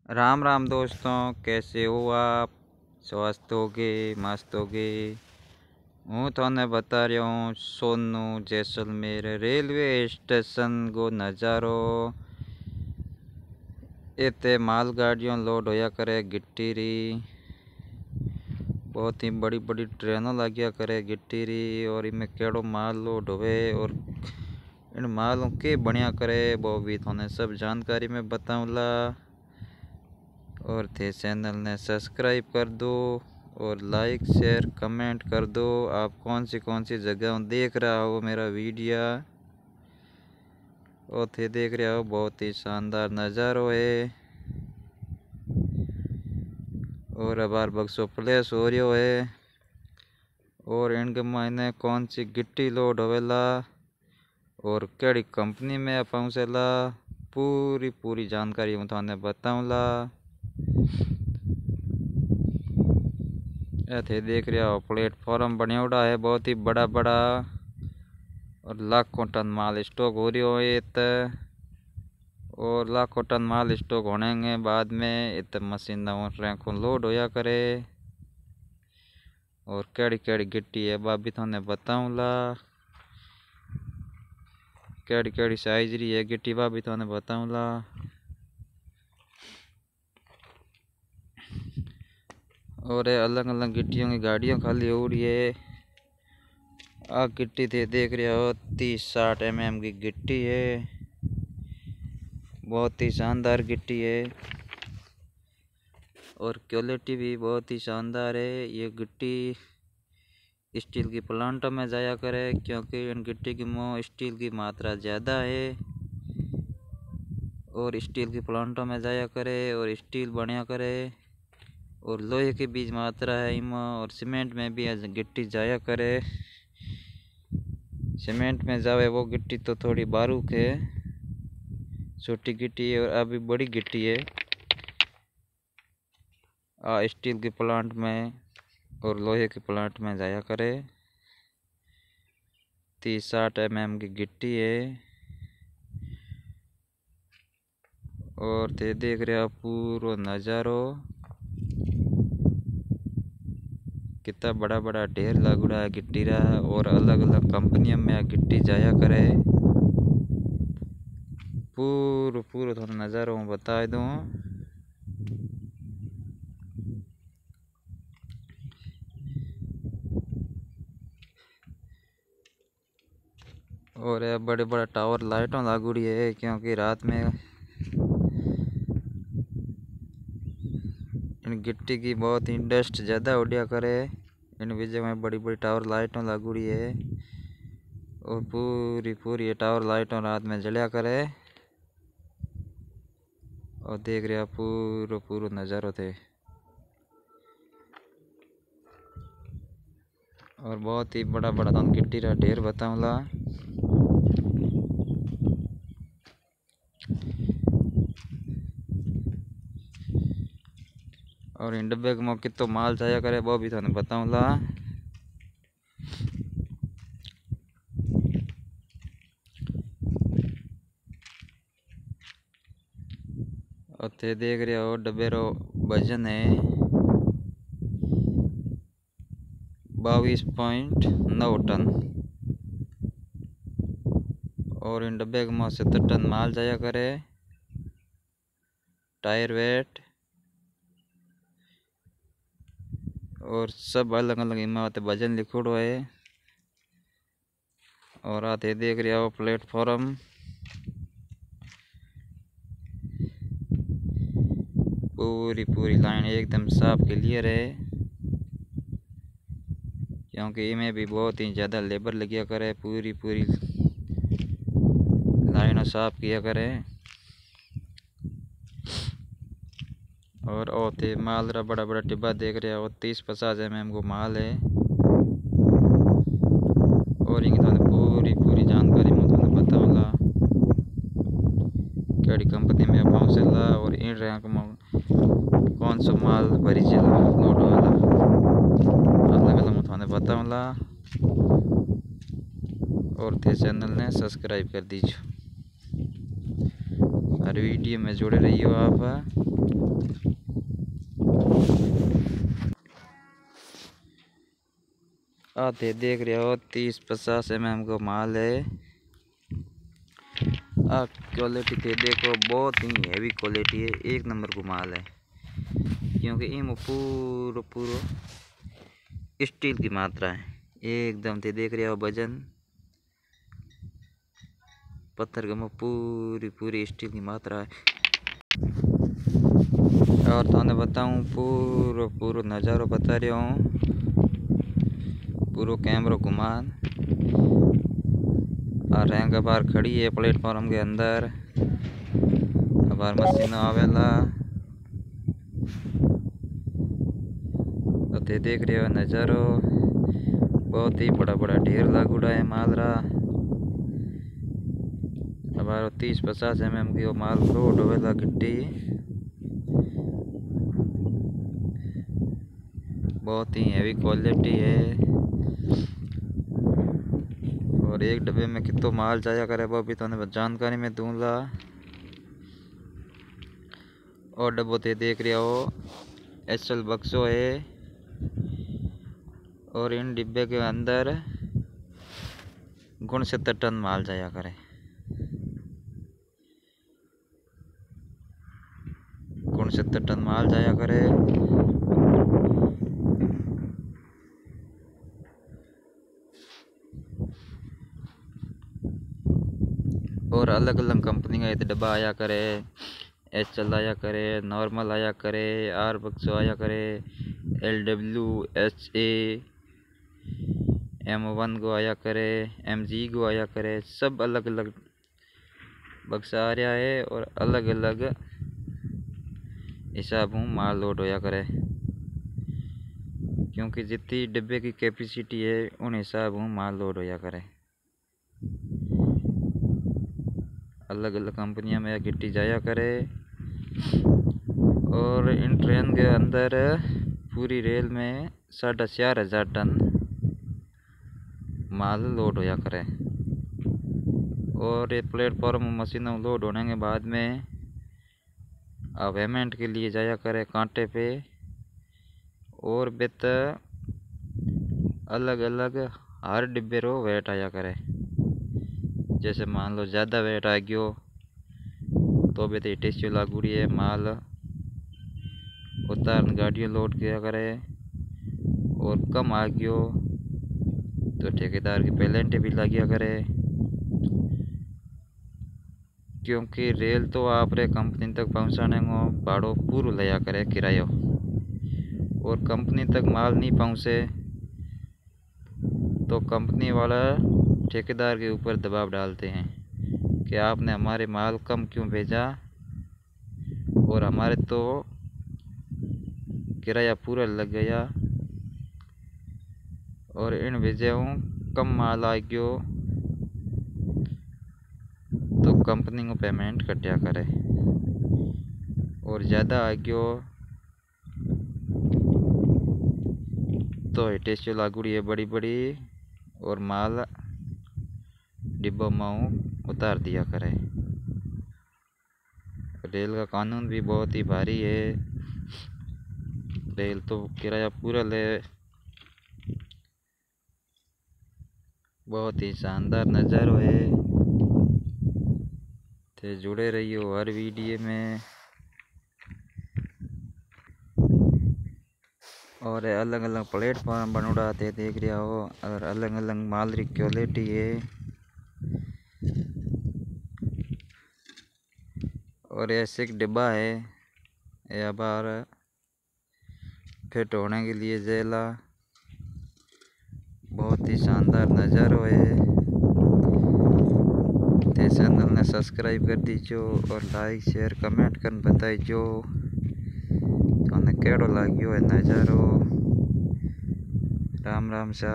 राम राम दोस्तों, कैसे हो आप? स्वस्थ होगे, मस्त होगे। हूँ थाने बता रहा हूँ सोनू जैसलमेर रेलवे स्टेशन को नज़ारो। इतने मालगाड़ियों लोड होया करे गिट्टी री। बहुत ही बड़ी बड़ी ट्रेनों लगिया करे गिट्टी री। और इनमें केड़ो माल लोड होवे और इन मालों के बढ़िया करे वो भी थाने सब जानकारी में बताऊँला। और थे चैनल ने सब्सक्राइब कर दो और लाइक शेयर कमेंट कर दो। आप कौन सी जगह देख रहा हो मेरा वीडियो और थे देख रहे हो, बहुत ही शानदार नज़ारो है। और अबार बक्सो प्लेस हो रही है और इनके मायने कौन सी गिट्टी लोड होवेला और केड़ी कंपनी में पहुँचेला पूरी जानकारी मैं थाने बताऊँला। थे देख रहे हो प्लेटफॉर्म बनिया उड़ा है, बहुत ही बड़ा बड़ा और लाखों टन माल स्टॉक हो रही है इत। और लाखों टन माल स्टॉक होने के बाद में इत मशीन को लोड होया करे। और केड़ी केड़ी गिट्टी है बाबी थाने बताऊँला। केड़ी केड़ी साइज री है गिट्टी बाबी थाने बताऊँला। और अलग अलग गिट्टियों की गाड़ियाँ खाली हो रही है। आ गिट्टी थे देख रहे हो 30-60 mm की गिट्टी है, बहुत ही शानदार गिट्टी है और क्वालिटी भी बहुत ही शानदार है। ये गिट्टी स्टील की प्लांटों में जाया करे क्योंकि इन गिट्टी की स्टील की मात्रा ज़्यादा है और स्टील की प्लांटों में जाया करे और स्टील बढ़िया करे। और लोहे की भी मात्रा है इनमें और सीमेंट में भी गिट्टी जाया करे। सीमेंट में जावे वो गिट्टी तो थोड़ी बारूक है, छोटी गिट्टी है और अभी बड़ी गिट्टी है स्टील के प्लांट में और लोहे के प्लांट में जाया करे। 30-60 mm की गिट्टी है और थे देख रहे हो पूरा नज़ारो। कितना बड़ा बड़ा ढेर लगुड़ा है गिट्टी रहा और अलग अलग कंपनियों में गिट्टी जाया करे। पूरा थोड़ा नज़ारो मैं बता दूँ। और बड़े बड़े टावर लाइटों लागूड़ी है क्योंकि रात में इन गिट्टी की बहुत ही डस्ट ज़्यादा उड़िया करे। इन वजह में बड़ी बड़ी टावर लाइटों लागूड़ी है और पूरी ये टावर लाइटों रात में जलिया करे। और देख रहे पूरो नज़ारो थे और बहुत ही बड़ा बड़ा गिट्टी का ढेर बताऊँला। और इन डब्बे में कितो माल जाया करे वो भी थाने बताऊँला। और थे देख रहे हो डब्बे रो वजन है 22.9 टन और इन डब्बे में 70 टन माल जाया करे। टायर वेट और सब अलग अलग इमारत वजन लिखोड़ो है। और आते देख रहे हो प्लेटफॉर्म पूरी लाइन एकदम साफ क्लियर है क्योंकि इनमें भी बहुत ही ज़्यादा लेबर लगिया करे। पूरी लाइनों साफ किया करे। और ओते माल रा बड़ा बड़ा डिब्बा देख रहे हो 30-50 mm को माल है। और इनकी थाने पूरी जानकारी मैं थाने बताऊँगा केड़ी कंपनी में पहुँचेला और इन रैंक में कौन सा माल भरी चला लोड वाला अलग अलग मैं थाने बताऊँगा। और थे चैनल ने सब्सक्राइब कर दीजिए। हर वीडियो में जुड़े रहियो आप। आते देख रहे हो 30-50 mm को माल है। क्वालिटी थे देखो, बहुत ही हैवी क्वालिटी है, एक नंबर को माल है। क्योंकि इम पूरो स्टील की मात्रा है एकदम थे देख रहे हो। वजन पत्थर का पूरी स्टील की मात्रा है। और थाने बताऊं पूरो नज़ारो बता रहा हूँ, पूरो कैमरा घुमान। और रैंक बार खड़ी है प्लेटफॉर्म के अंदर, बार मशीन आवेला। तो देख रहे हो नज़ारो, बहुत ही बड़ा ढेर लागूड़ा है माल रा। हमारा 30-50 mm की वो माल लोड होवेला गिट्टी, बहुत ही हैवी क्वालिटी है। और एक डब्बे में कितना माल जाया करे वो भी तो जानकारी में दूंगा। और डब्बो ते देख रहे हो एसएल बक्सो है, और इन डिब्बे के अंदर 69 टन माल जाया करे। 69 टन माल जाया करे। और अलग अलग कंपनी का ये डब्बा आया करे, एचएल आया करे, नॉर्मल आया करे, आर बक्सो आया करे, LW HA M1 को आया करे, MG को आया करे। सब अलग अलग बक्सा आ रहा है और अलग अलग हिसाब हूँ माल लोड होया करे। क्योंकि जितनी डिब्बे की कैपेसिटी है उन हिसाब हूँ माल लोड होया करे। अलग अलग कंपनियां में गिट्टी जाया करे। और इन ट्रेन के अंदर पूरी रेल में 4,500 टन माल लोड होया करे। और ये प्लेटफॉर्म मशीनों लोड होने के बाद में पेमेंट के लिए जाया करे कांटे पे। और बेत अलग अलग हर डिब्बे रो वेट आया करे। जैसे मान लो ज़्यादा वेट आ गयो तो बेत टेस्टियो लागूड़ी है, माल उतार गाड़ियों लोड किया करे। और कम आ गयो तो ठेकेदार की पेलेंटे भी लगिया करे। क्योंकि रेल तो आप रे कंपनी तक पहुंचाने को भाड़ो पूरो लिया करे किरायो। और कंपनी तक माल नहीं पहुंचे तो कंपनी वाला ठेकेदार के ऊपर दबाव डालते हैं कि आपने हमारे माल कम क्यों भेजा, और हमारे तो किराया पूरा लग गया। और इन वजहों कम माल आ गयो तो कंपनी को पेमेंट कटिया करे। और ज़्यादा आ गयो तो टेस्टियो लागूड़ी है बड़ी बड़ी, और माल डिब्बों में उतार दिया करे। रेल का कानून भी बहुत ही भारी है। रेल तो किराया पूरा ले। बहुत ही शानदार नज़ारा है। तो जुड़े रहियो हर वीडियो में। और अलग अलग प्लेटफॉर्म बनोड़ा थे देख रहा हो, और अलग अलग माल री क्वालिटी है। और ऐसे एक डिब्बा है या बार फिट होने के लिए जेला। बहुत ही शानदार नज़ारा है। ते चैनल ने सब्सक्राइब कर दीजो और लाइक शेयर कमेंट कर बताइजो तो केड़ो लाग्यो है नज़ारो। राम राम सा।